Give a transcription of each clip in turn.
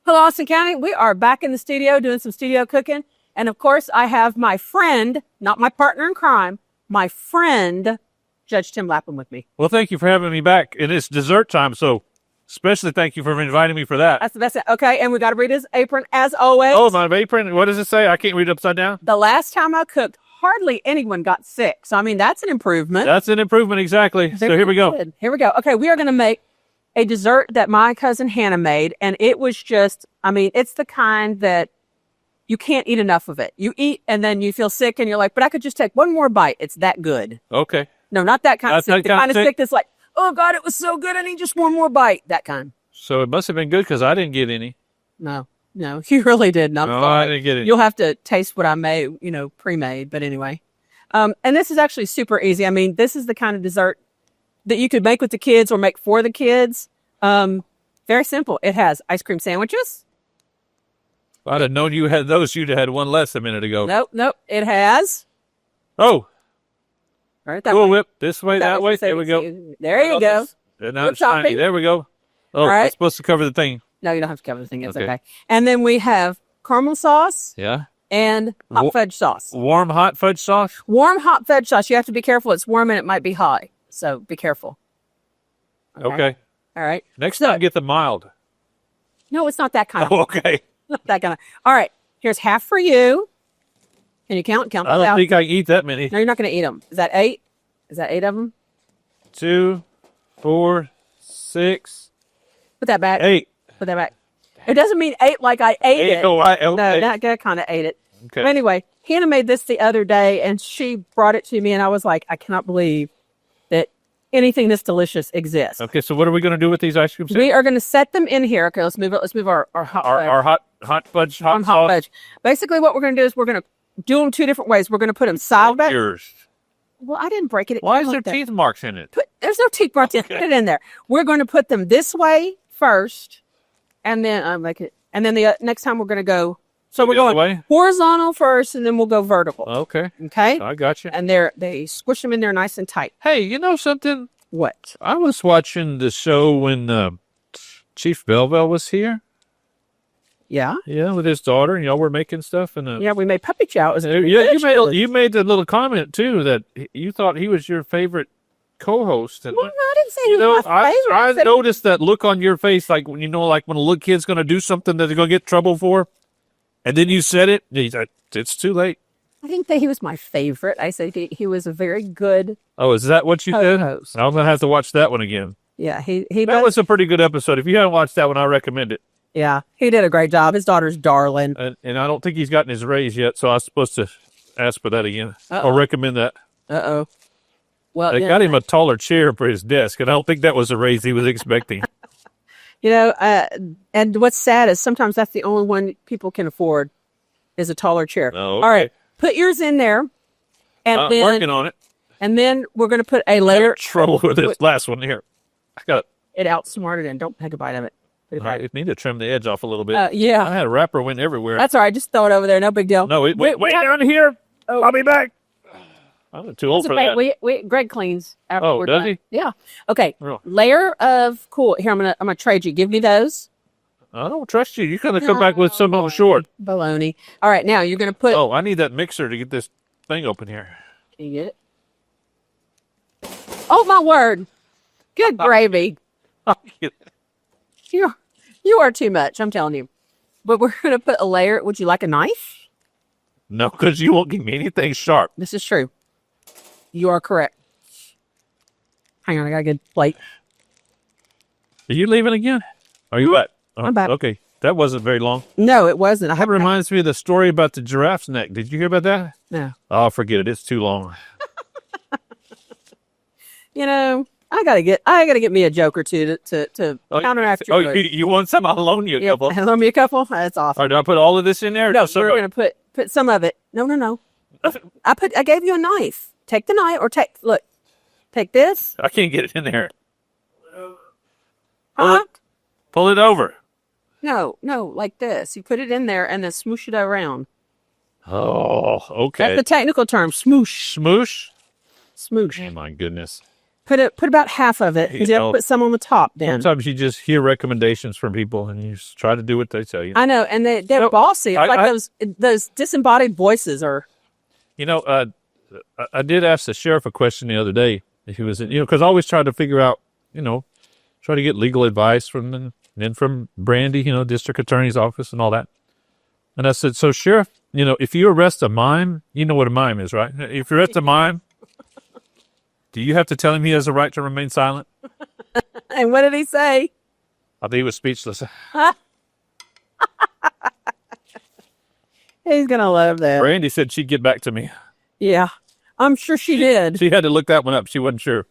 Hello, Austin County. We are back in the studio doing some studio cooking. And of course, I have my friend, not my partner in crime, my friend, Judge Tim Lapham with me. Well, thank you for having me back. And it's dessert time, so especially thank you for inviting me for that. That's the best. Okay, and we got to read his apron as always. Oh, my apron. What does it say? I can't read it upside down. The last time I cooked, hardly anyone got sick. So, I mean, that's an improvement. That's an improvement, exactly. So here we go. Good. Here we go. Okay, we are going to make a dessert that my cousin Hannah made. And it was just, I mean, it's the kind that you can't eat enough of it. You eat and then you feel sick and you're like, but I could just take one more bite. It's that good. Okay. No, not that kind of sick. The kind of sick sick that's like, oh, God, it was so good. I need just one more bite. That kind. So it must have been good because I didn't get any. No, you really did not. No, I didn't get it. You'll have to taste what I made, pre-made. But anyway, and this is actually super easy. I mean, this is the kind of dessert that you could make with the kids or make for the kids. Very simple. It has ice cream sandwiches. If I'd have known you had those, you'd have had one less a minute ago. Nope. It has. Oh. All right. Cool Whip. This way, that way. There we go. There you go. Now it's shiny. There we go. Oh, all right. It's supposed to cover the thing. No, you don't have to cover the thing. It's okay. And then we have caramel sauce. Yeah. And hot fudge sauce. Warm hot fudge sauce? Warm hot fudge sauce. You have to be careful. It's warm and it might be hot. So be careful. Okay. All right. Next time, get the mild. No, it's not that kind of. Oh, okay. Not that kind of. All right. Here's half for you. Can you count? Count. I don't think I can eat that many. No, you're not going to eat them. Is that 8? Is that 8 of them? 2, 4, 6. Put that back. 8. Put that back. It doesn't mean 8 like I ate it. Oh, okay. No, that kind of ate it. Okay. But anyway, Hannah made this the other day, and she brought it to me, and I was like, I cannot believe that anything this delicious exists. Okay, so what are we going to do with these ice cream sandwiches? We are going to set them in here. Okay, let's move it. Let's move our hot fudge hot fudge. Basically, what we're going to do is we're going to do them 2 different ways. We're going to put them side by. Yours. Well, I didn't break it. Why is there teeth marks in it? There's no teeth marks. Put it in there. We're going to put them this way first, and then the next time we're going to go. So we're going horizontal first, and then we'll go vertical. Okay. Okay. I got you. And they squish them in there nice and tight. Hey, you know something? What? I was watching the show when Chief Belleville was here. Yeah. Yeah, with his daughter, and y'all were making stuff. And yeah, we made puppy chow. You made the little comment too that you thought he was your favorite co-host. And well, no, I didn't say he was my favorite. I noticed that look on your face, like when like when a little kid's going to do something that they're going to get in trouble for, and then you said it. He's like, it's too late. I didn't say he was my favorite. I said he was a very good. Oh, is that what you said? Host. I'm going to have to watch that one again. Yeah, that was a pretty good episode. If you haven't watched that one, I recommend it. Yeah, he did a great job. His daughter's darling. And I don't think he's gotten his raise yet, so I was supposed to ask for that again. Or recommend that. Uh-oh. Well, they got him a taller chair for his desk, and I don't think that was a raise he was expecting. And what's sad is sometimes that's the only one people can afford is a taller chair. Oh, okay. All right, put yours in there. And then, working on it. And then we're going to put a layer. Trouble with this last one here. I got it outsmarted, and don't take a bite of it. I need to trim the edge off a little bit. Yeah. I had a wrapper went everywhere. That's all right. Just throw it over there. No big deal. No, wait down here. Oh. I'll be back. I'm too old for that. Greg cleans. After does he? Yeah. Okay. Really? Layer of cool. Here, I'm gonna trade you. Give me those. I don't trust you. You're gonna come back with some of them short. Baloney. All right. Now you're gonna put. Oh, I need that mixer to get this thing open here. Can you get it? Oh my word! Good gravy. You are too much, I'm telling you. But we're going to put a layer. Would you like a knife? No, because you won't give me anything sharp. This is true. You are correct. Hang on, I got a good plate. Are you leaving again? Are you what? I'm back. Okay, that wasn't very long. No, it wasn't. That reminds me of the story about the giraffe's neck. Did you hear about that? No. Oh, forget it. It's too long. I gotta get me a joke or two to counteract your. Oh, you want some? I'll loan you a couple. Loan me a couple. That's awesome. All right, do I put all of this in there? No, we're gonna put some of it. No. I gave you a knife. Take the knife or take this. I can't get it in there. Huh? Pull it over. No, like this. You put it in there and then smoosh it around. Oh, okay. That's the technical term. Smoosh. Smoosh? Smoosh. Oh my goodness. Put about half of it. Because you have to put some on the top then. Sometimes you just hear recommendations from people and you just try to do what they tell you. I know, and they're bossy. It's like those disembodied voices are. You know, I did ask the sheriff a question the other day. He was, because I always try to figure out, try to get legal advice from them, and then from Brandy, district attorney's office and all that. And I said, so sheriff, if you arrest a mime, you know what a mime is, right? If you arrest a mime, do you have to tell him he has a right to remain silent? And what did he say? I think he was speechless. He's going to love that. Brandy said she'd get back to me. Yeah, I'm sure she did. She had to look that one up. She wasn't sure.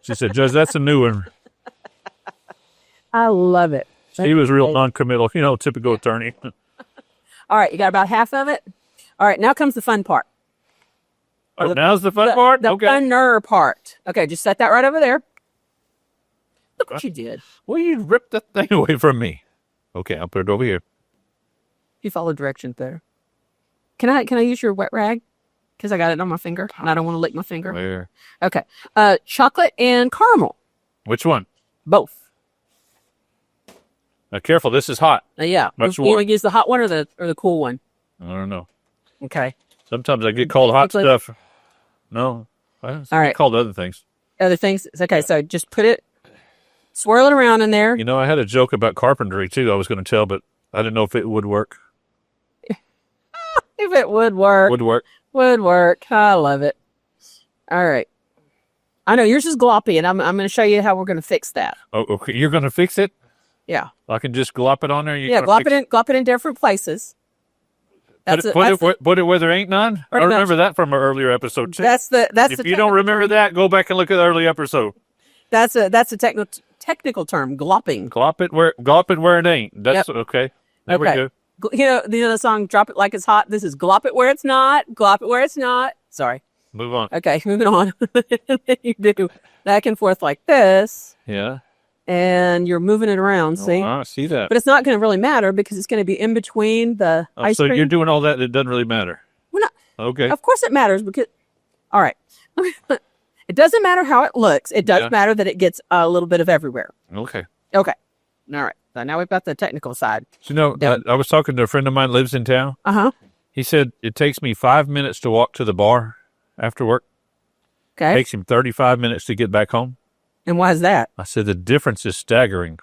She said, Judge, that's a new one. I love it. He was real non-committal, typical attorney. All right, you got about half of it? All right, now comes the fun part. Now's the fun part? The okay. funner part. Okay, just set that right over there. Look what you did. Well, you ripped that thing away from me. Okay, I'll put it over here. You followed directions there. Can I use your wet rag? Because I got it on my finger, and I don't want to lick my finger. Where? Okay. Chocolate and caramel. Which one? Both. Now, careful, this is hot. Yeah. Much You more. want to use the hot one or the cool one? I don't know. Okay. Sometimes I get called hot stuff. No. I All right. get called other things. Other things? Okay, so just swirl it around in there. I had a joke about carpentry, too, I was going to tell, but I didn't know if it would work. If it would work. Would work. Would work. I love it. All right. I know yours is gloppy, and I'm going to show you how we're going to fix that. Oh, okay. You're going to fix it? Yeah. I can just glop it on there? Glop it in different places. Put it where there ain't none? I remember that from our earlier episode, too. If you don't remember that, go back and look at the early episode. That's a technical term, glopping. Glop it where it ain't. That's okay. There we go. The song "Drop It Like It's Hot." This is glop it where it's not. Glop it where it's not. Sorry. Move on. Okay, moving on. You do back and forth like this. Yeah. And you're moving it around. See? I see that. But it's not going to really matter because it's going to be in between the ice cream. So you're doing all that. It doesn't really matter. Well, not, okay. Of course it matters because. All right. It doesn't matter how it looks. It does matter that it gets a little bit of everywhere. Okay. Okay. All right. So now we've got the technical side. So, I was talking to a friend of mine who lives in town. Uh-huh. He said it takes me 5 minutes to walk to the bar after work. Okay. It takes him 35 minutes to get back home. And why is that? I said the difference is staggering.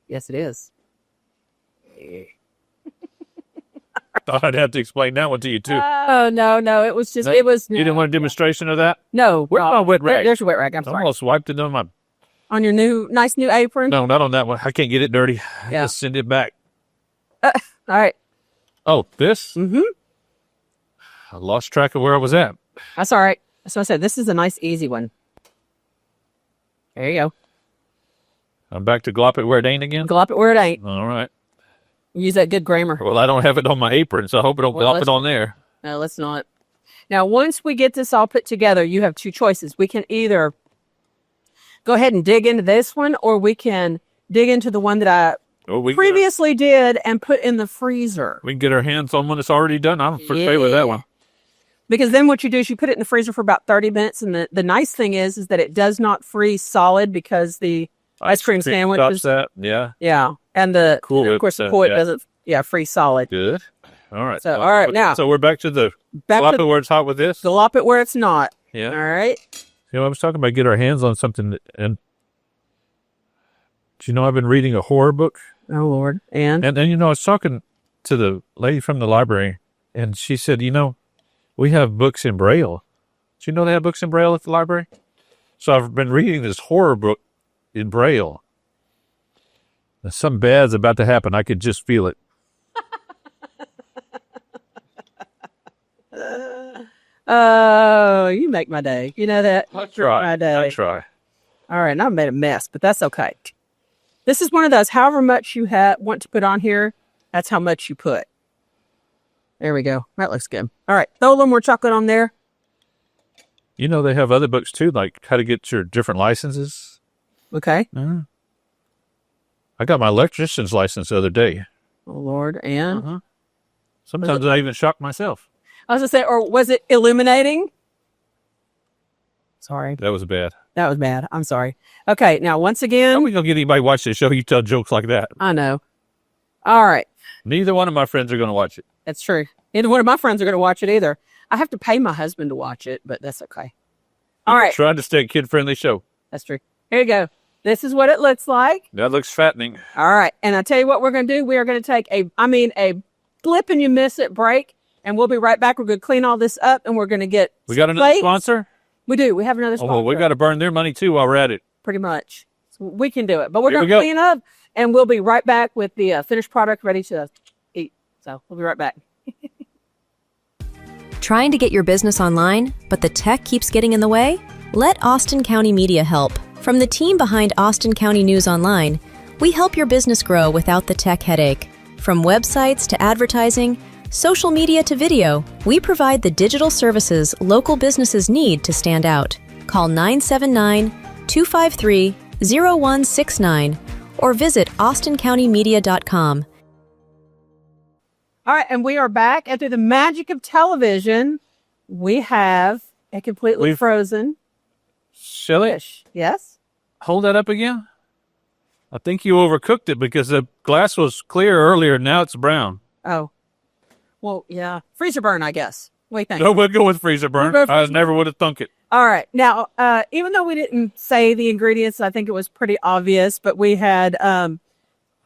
Yes, it is. Thought I'd have to explain that one to you, too. Oh, no. It was just, You didn't want a demonstration of that? No. Where's my wet rag? There's your wet rag. I'm I sorry. almost wiped it on my... On your nice new apron? No, not on that one. I can't get it dirty. Yeah. Just send it back. All right. Oh, this? Mm-hmm. I lost track of where I was at. That's all right. That's what I said. This is a nice, easy one. There you go. I'm back to glop it where it ain't again? Glop it where it ain't. All right. Use that good grammar. Well, I don't have it on my apron, so I hope I don't glop it on there. No, let's not. Now, once we get this all put together, you have two choices. We can either go ahead and dig into this one, or we can dig into the one that I previously did and put in the freezer. We can get our hands on one that's already done. I'm okay with that one. Because then what you do is you put it in the freezer for about 30 minutes, and the nice thing is that it does not freeze solid because the ice cream sandwich stops that. Yeah. And the cool. Of course, the cool doesn't freeze solid. Good. All right. So all right, now. So we're back to the glop it where it's hot with this. Glop it where it's not. Yeah. All right. I was talking about get our hands on something, and do you know I've been reading a horror book? Oh Lord. And I was talking to the lady from the library, and she said, we have books in Braille. Do you know they have books in Braille at the library? So I've been reading this horror book in Braille. And something bad's about to happen. I could just feel it. Oh, you make my day. You know that? I try. All right, now I've made a mess, but that's okay. This is one of those, however much you want to put on here, that's how much you put. There we go. That looks good. All right, throw a little more chocolate on there. They have other books too, like how to get your different licenses. Okay. I got my electrician's license the other day. Oh, Lord. And? Sometimes I even shock myself. I was going to say, or was it illuminating? Sorry. That was bad. That was bad. I'm sorry. Okay, now once How are again, we going to get anybody to watch this show? You tell jokes like that. I know. All right, Neither one of my friends are going to watch it. that's true. Neither one of my friends are going to watch it either. I have to pay my husband to watch it, but that's okay. All right, Trying to stay a kid-friendly show. that's true. Here you go. This is what it looks like. That looks fattening. All right, and I tell you what we're going to do. We are going to take a blip and you miss it break, and we'll be right back. We're going to clean all this up, and we're going to get We got another plates. sponsor? We do. We have another Oh, sponsor. well, we got to burn their money, too, while we're at it. Pretty much. So we can do it. But we're Here going we to go. clean up, and we'll be right back with the finished product ready to eat. So we'll be right back. Trying to get your business online, but the tech keeps getting in the way? Let Austin County Media help. From the team behind Austin County News Online, we help your business grow without the tech headache. From websites to advertising, social media to video, we provide the digital services local businesses need to stand out. Call 979-253-0169 or visit austincountymedia.com. All right, and we are back. And through the magic of television, we have a completely frozen Shelley, fish. Yes? hold that up again. I think you overcooked it because the glass was clear earlier. Now it's brown. Oh. Well, yeah. Freezer burn, I guess. What do you think? No, we'll go with freezer burn. We'll go I freezer never would have thunk it. All right. Now, even though we didn't say the ingredients, I think it was pretty obvious, but we had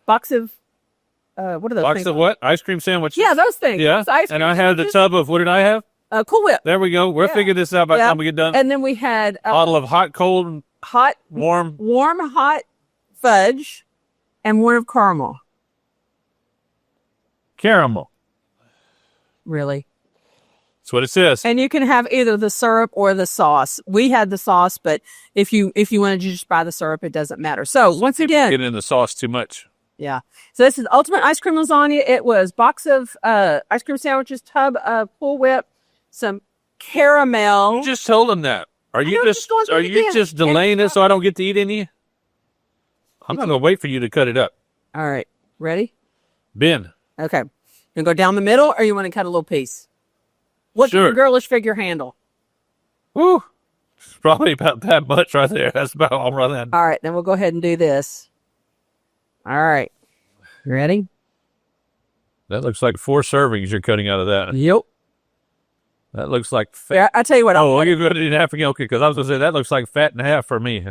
box of, what are those Box things? of what? Ice cream sandwich? Yeah, those things. Yeah. Those ice And cream I had the sandwiches. tub of, what did I have? Cool Whip. There we go. We'll Yeah. figure this out by the Yeah. time we get done. And then we had Bottle of hot, cold, hot, warm. warm, hot fudge and one of caramel. Caramel. Really. That's what it says. And you can have either the syrup or the sauce. We had the sauce, but if you wanted to just buy the syrup, it doesn't matter. So once again, Get in the sauce too much. yeah. So this is ultimate ice cream lasagna. It was box of ice cream sandwiches, tub of Cool Whip, some caramel. You just told them that. Are you know, just just going through are it you again. just delaying it so I don't get to eat any? I'm not gonna wait for you to cut it up. All right. Ready? Ben. Okay. You go down the middle or you want to cut a little piece? What can Sure. your girlish figure handle? Woo. It's probably about that much right there. That's about all right then. All right. Then we'll go ahead and do this. All right. You ready? That looks like 4 servings you're cutting out of that. Yep. That looks like fat. Yeah, I tell you what. Oh, well, you're going to do half again. Okay, because I was going to say that looks like fat and a half for me.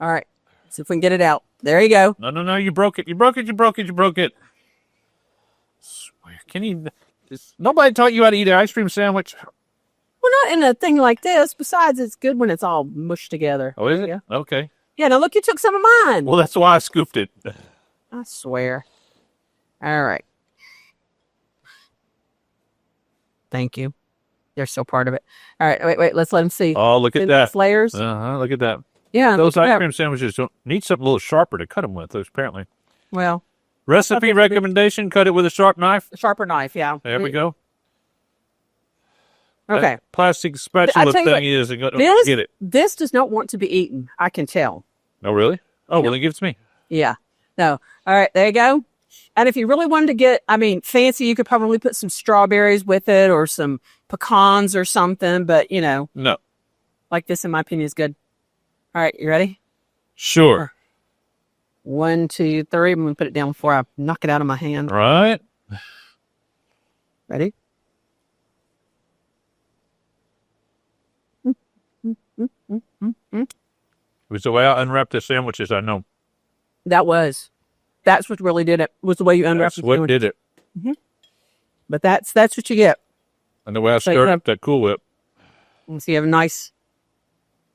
All right. See if we can get it out. There you go. No, you broke it. You broke it. Swear. Can you... Nobody taught you how to eat an ice cream sandwich? Well, not in a thing like this. Besides, it's good when it's all mushed together. Oh, is it? Yeah. Okay. Yeah, now look, you took some of mine. Well, that's why I scooped it. I swear. All right. Thank you. They're still part of it. All right, wait. Let's let them see. Oh, look at It's that. layers. Look at that. Yeah. Those look at ice that. cream sandwiches don't need something a little sharper to cut them with, apparently. Well, Recipe recommendation, cut it with a sharp knife. sharper knife, yeah. There we go. Okay. That plastic I spatula tell you thing what, is, get it. This does not want to be eaten. I can tell. Oh, really? Oh, well, then give it to me. Yeah. No. All right, there you go. And if you really wanted to get, fancy, you could probably put some strawberries with it or some pecans or something. But, No. like this, in my opinion, is good. All right, you ready? Sure. 1, 2, 3. I'm going to put it down before I knock it out of my hand. Right? Ready? It was the way I unwrapped the sandwiches, I know. That's what really did it, was the way you unwrapped That's the what sandwich. did it. But that's what you get. And the way I So you stirred have- up that Cool Whip. And so you have a nice,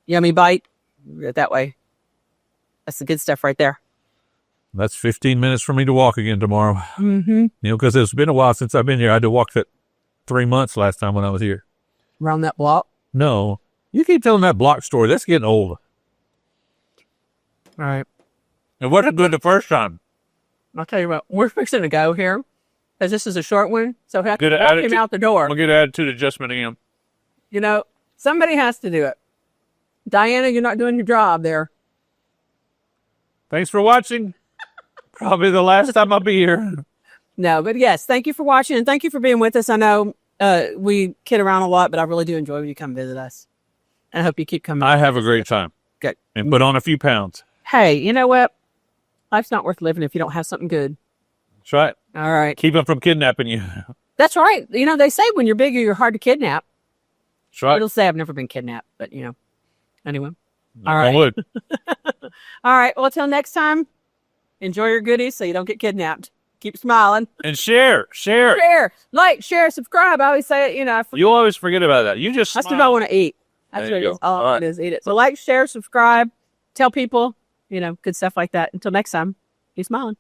yummy bite. Do it that way. That's the good stuff right there. That's 15 minutes for me to walk again tomorrow. Mm-hmm. Because it's been a while since I've been here. I had to walk that 3 months last time when I was here. Around that block. No. You keep telling that block story. That's getting old. All right. It wasn't good the first time. I'll tell you what, we're fixing to go here because this is a short one. So I have to Good walk him attitude. out the I'm door. going to get an attitude adjustment again. Somebody has to do it. Diana, you're not doing your job there. Thanks for watching. Probably the last time I'll be here. No, but yes, thank you for watching and thank you for being with us. I know we kid around a lot, but I really do enjoy when you come visit us. And I hope you keep coming. I have a great time. Good. And put on a few pounds. Hey, you know what? Life's not worth living if you don't have something good. That's right. All right. Keep them from kidnapping you. That's right. You know, they say when you're bigger, you're hard to kidnap. That's right. It'll say I've never been kidnapped, but you know. Anyway. All I right. would. All right. Well, until next time, enjoy your goodies so you don't get kidnapped. Keep smiling. And share. Share. Like, share, subscribe. I always say it, you know. You always forget about that. You just That's smile. what I want to eat. That's There what you it is. go. All I want to do is eat it. So like, share, subscribe, tell people, you know, good stuff like that. Until next time, keep smiling.